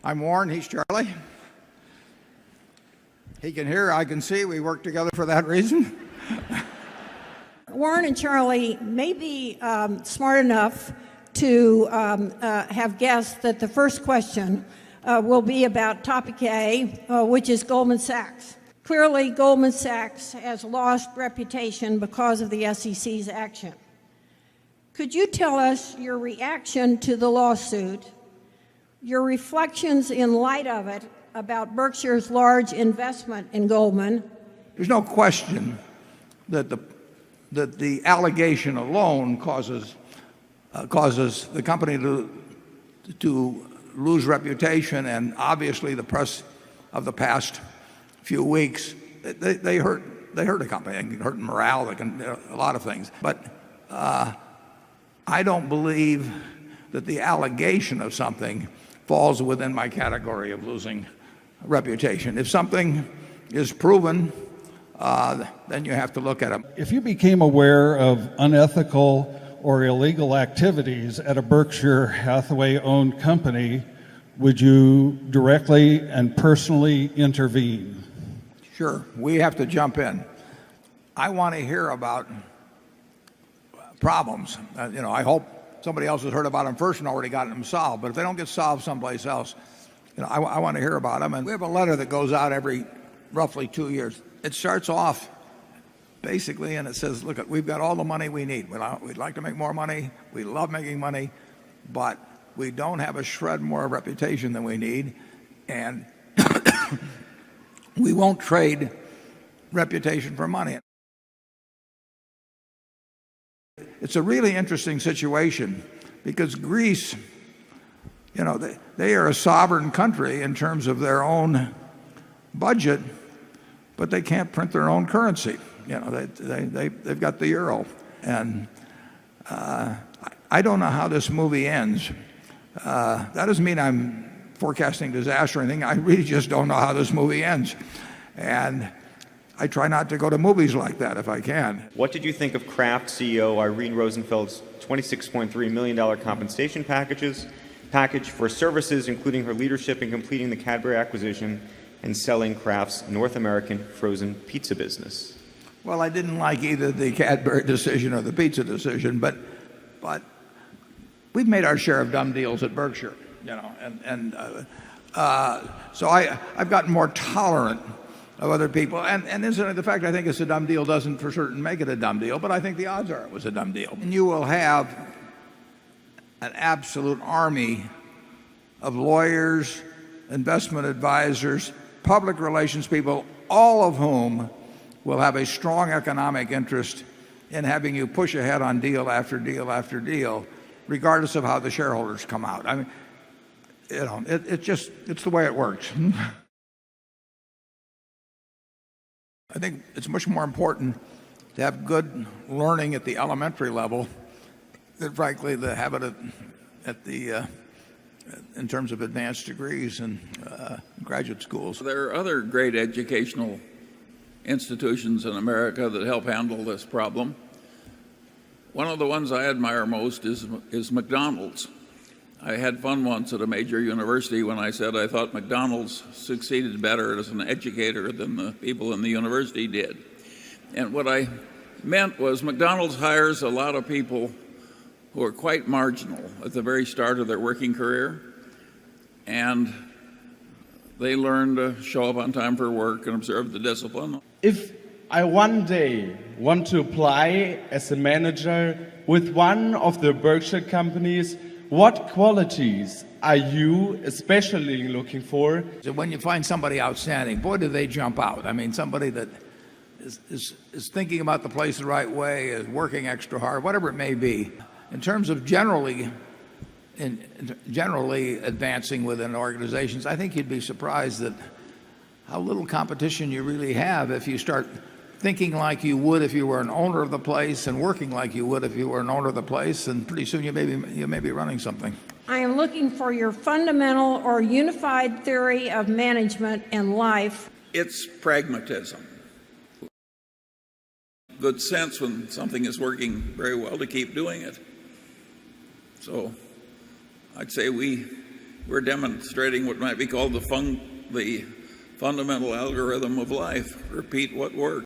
I'm Warren, he's Charlie. He can hear, I can see. We work together for that reason. Warren and Charlie may be smart enough to have guessed that the first question will be about topic A, which is Goldman Sachs. Clearly, Goldman Sachs has lost reputation because of the SEC's action. Could you tell us your reaction to the lawsuit, your reflections in light of it about Berkshire's large investment in Goldman? There's no question that the allegation alone causes the company to lose reputation, and obviously the press of the past few weeks, they hurt the company. They can hurt morale, they can a lot of things. But I don't believe that the allegation of something falls within my category of losing reputation. If something is proven, then you have to look at it. If you became aware of unethical or illegal activities at a Berkshire Hathaway-owned company, would you directly and personally intervene? Sure, we have to jump in. I want to hear about problems. I hope somebody else has heard about them first and already gotten them solved. But if they don't get solved someplace else, I want to hear about them. And we have a letter that goes out every roughly 2 years. It starts off basically, and it says, look, we've got all the money we need. We'd like to make more money. We love making money, but we don't have a shred more reputation than we need. And we won't trade reputation for money. It's a really interesting situation because Greece, they are a sovereign country in terms of their own budget, but they can't print their own currency. They've got the euro. And I don't know how this movie ends. That doesn't mean I'm forecasting disaster or anything. I really just don't know how this movie ends. And I try not to go to movies like that if I can. What did you think of Kraft CEO Irene Rosenfeld's $26.3 million compensation package for services, including her leadership in completing the Cadbury acquisition and selling Kraft's North American frozen pizza business? Well, I didn't like either the Cadbury decision or the pizza decision, but we've made our share of dumb deals at Berkshire, so I've gotten more tolerant of other people. And incidentally, the fact I think it's a dumb deal doesn't for certain make it a dumb deal, but I think the odds are it was a dumb deal. And you will have an absolute army of lawyers, investment advisors, public relations people, all of whom will have a strong economic interest in having you push ahead on deal after deal after deal, regardless of how the shareholders come out. I mean, it's the way it works. I think it's much more important to have good learning at the elementary level than, frankly, to have it in terms of advanced degrees and graduate schools. There are other great educational institutions in America that help handle this problem. One of the ones I admire most is McDonald's. I had fun once at a major university when I said I thought McDonald's succeeded better as an educator than the people in the university did. And what I meant was McDonald's hires a lot of people who are quite marginal at the very start of their working career, and they learn to show up on time for work and observe the discipline. If I one day want to apply as a manager with one of the Berkshire companies, what qualities are you especially looking for? So when you find somebody outstanding, boy, do they jump out. I mean, somebody that is thinking about the place the right way, is working extra hard, whatever it may be. In terms of generally advancing within organizations, I think you'd be surprised at how little competition you really have if you start thinking like you would if you were an owner of the place and working like you would if you were an owner of the place, and pretty soon you may be running something. I am looking for your fundamental or unified theory of management and life. It's pragmatism. Good sense when something is working very well to keep doing it. So I'd say we we're demonstrating what might be called the fundamental algorithm of life. Repeat what works.